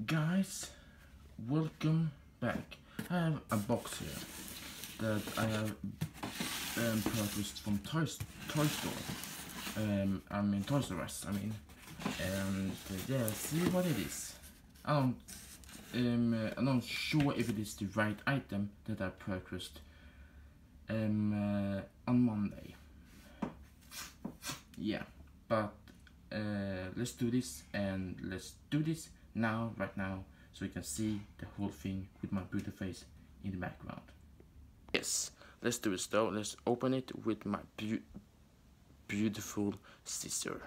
Guys, welcome back. I have a box here that I have purchased from Toy Store. I mean Toys R Us. And yeah, see what it is. I'm not sure if it is the right item that I purchased on Monday. Yeah, but let's do this, and let's do this now, right now, so you can see the whole thing with my beautiful face in the background. Yes, let's do this though. Let's open it with my beautiful sister.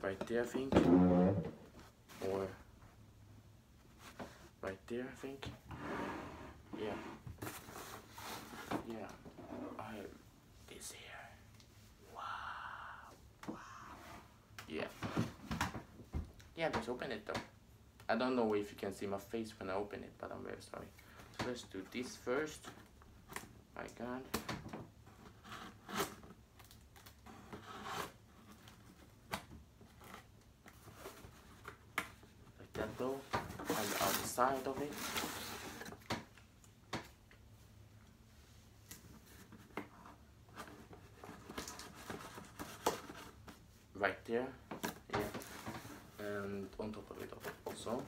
Right there, I think, or right there, I think. Yeah, yeah. I have this here. Wow. Yeah. Yeah, let's open it though. I don't know if you can see my face when I open it, but I'm very sorry. So let's do this first. My God. Like that though. And the other side of it. Right there. Yeah. And on top of it also.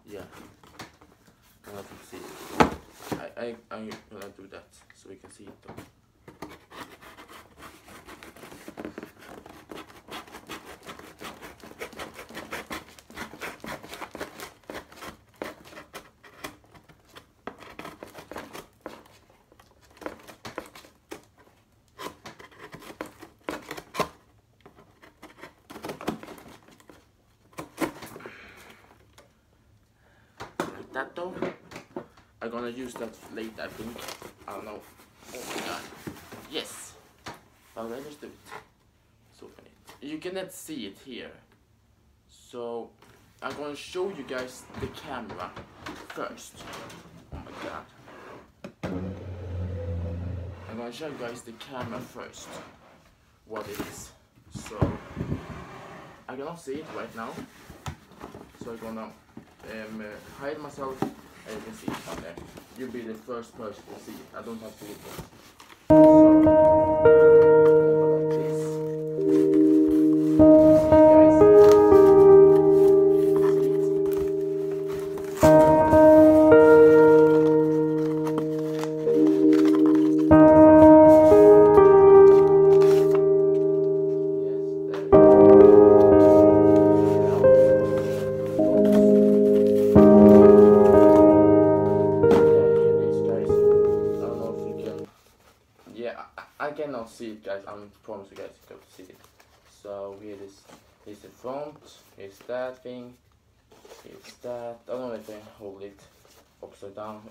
Yeah. I don't know if you see it. I'm gonna do that so we can see it though. That though, I'm gonna use that later, I think. I don't know. Oh my God. Yes. Alright, let's do it. Let's open it. You cannot see it here. So I'm gonna show you guys the camera first. Oh my God. I'm gonna show you guys the camera first. What it is. So I cannot see it right now. So I'm gonna hide myself, and you can see it down there. You'll be the first person to see it. I don't have to look at it. So, like this. See guys? I cannot see it, guys. I promise you guys you got to see it. So here is the front. Here's that thing. Here's that. I don't know if I hold it upside down.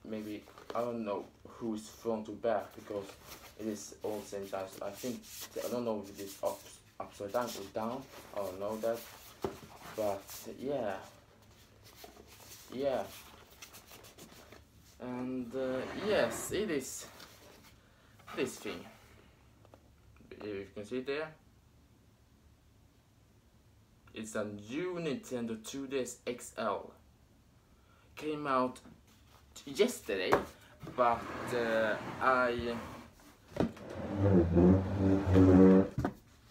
Maybe I don't know who's front to back because it is all the same size. I don't know if it is upside down or down. I don't know that. But yeah. And yes, it is this thing. If you can see it there, it's a new Nintendo 2DS XL. Came out yesterday, but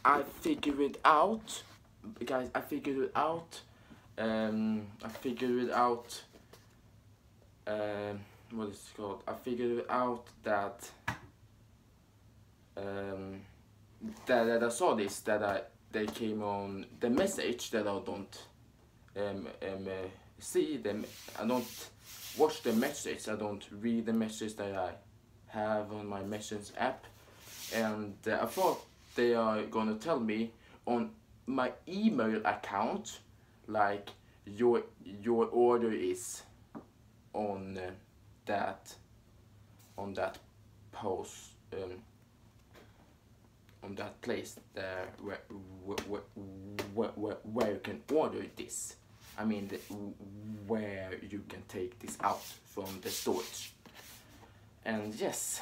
I figured it out, guys. I figured it out. What is it called? I figured it out that that I saw this, that they came on the message that I don't see them. I don't watch the message. I don't read the message that I have on my message app, and I thought they are gonna tell me on my email account, like your order is on that post. On that place there where you can order this. I mean where you can take this out from the storage. And yes,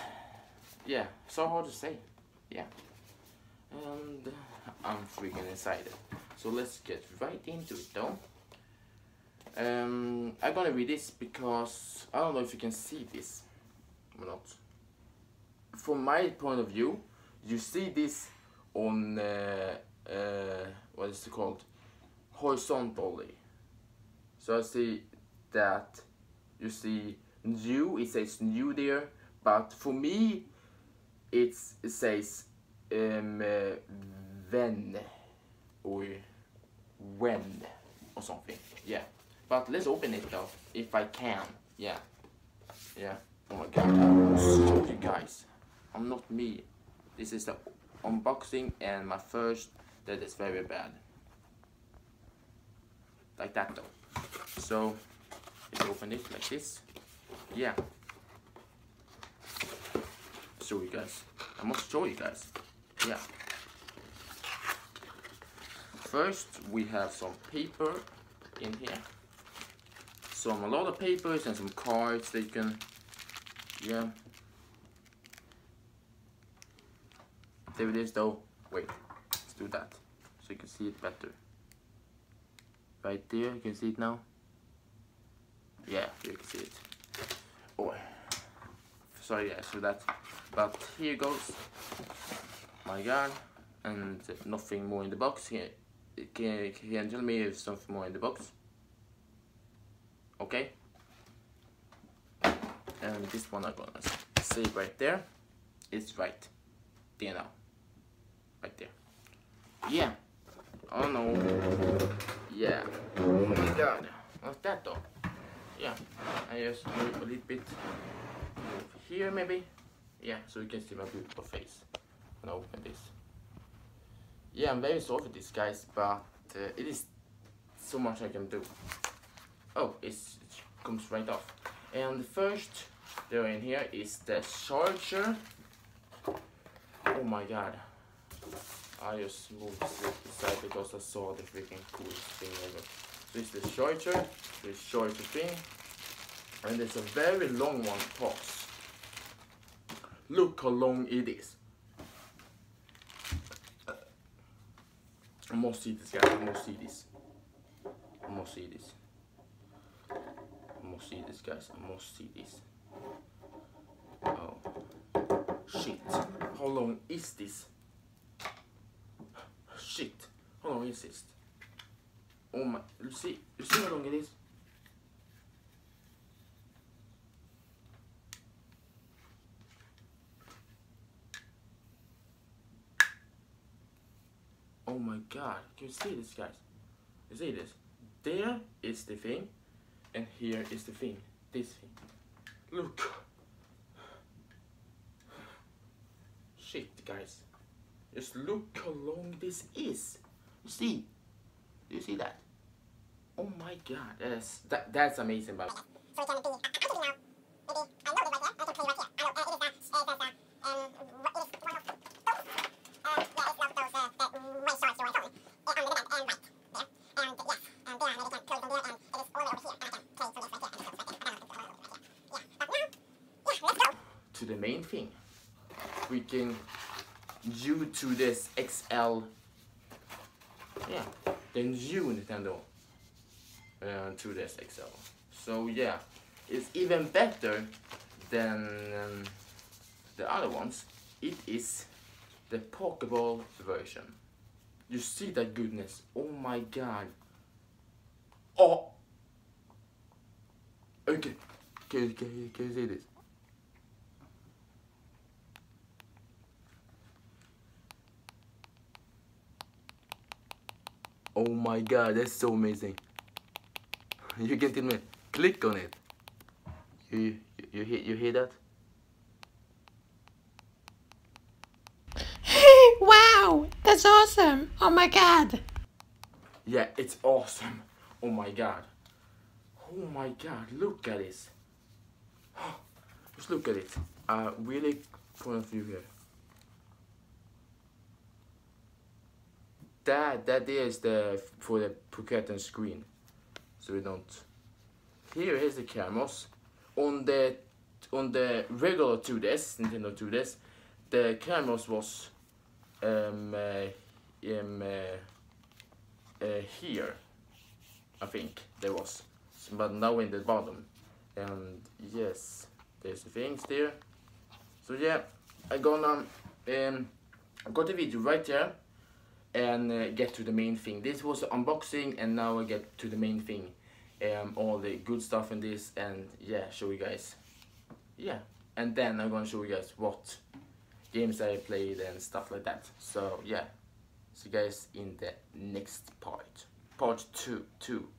yeah, so hard to say, yeah. And I'm freaking excited. So let's get right into it though. I'm gonna read this because I don't know if you can see this or not. From my point of view, you see this on what is it called, horizontally. So I see that you see new, it says new there, but for me it says when or when or something, yeah. But let's open it though, if I can, yeah. Oh my god, I'll show you guys. I'm not me. This is the unboxing and my first that is very bad. Like that though. So let's open it like this. Yeah. Show you guys. I must show you guys. Yeah. First we have some paper in here. A lot of papers and some cards that you can, yeah. There it is though. Wait, let's do that so you can see it better. Right there, you can see it now. Yeah, you can see it. Oh, sorry guys for that. But here goes. My god, and nothing more in the box here. Can you tell me if something more in the box? Okay. And this one I'm gonna save right there. It's right there now. Right there. Yeah. Oh no. Yeah. Oh my god. What's that though? Yeah. I just move a little bit over here maybe. Yeah, so you can see my beautiful face when I open this. Yeah, I'm very sorry for this guys, but it is so much I can do. Oh, it comes right off. And the first there in here is the charger. Oh my god. I just moved this aside because I saw the freaking coolest thing ever. So it's the charger, thing. And it's a very long one, tops. Look how long it is. I must see this guys, I must see this. I must see this. I must see this guys, I must see this. Oh. Shit. How long is this? Shit. How long is this? Oh my, you see how long it is? Oh my god, can you see this guys? You see this? There is the thing, and here is the thing, this thing. Look. Shit guys, just look how long this is. You see? Do you see that? Oh my god, that's amazing. But so it can be, I can do now. Maybe I know it right there. I can play right here. I know it is one of those. To the main thing, we can due to this XL, yeah, the new Nintendo to this XL. So yeah, it's even better than the other ones. It is the Pokeball version. You see that goodness? Oh my god! Oh, okay. Can you see this? Oh my god, that's so amazing. You can tell me, click on it. You hear that? Wow, that's awesome. Oh my god. Yeah, it's awesome. Oh my god. Oh my god, look at this. Just look at it. Really point of view here. That is the for the Pocket screen. so we don't. Here's the cameras. On the regular 2DS, Nintendo 2DS, the cameras was here, I think there was, but now in the bottom. And yes, there's the things there. So yeah, I got the video right here and get to the main thing. This was the unboxing, and now I get to the main thing. All the good stuff in this, and yeah, show you guys. Yeah, and then I'm gonna show you guys what games I played and stuff like that. So yeah, see you guys in the next part 2.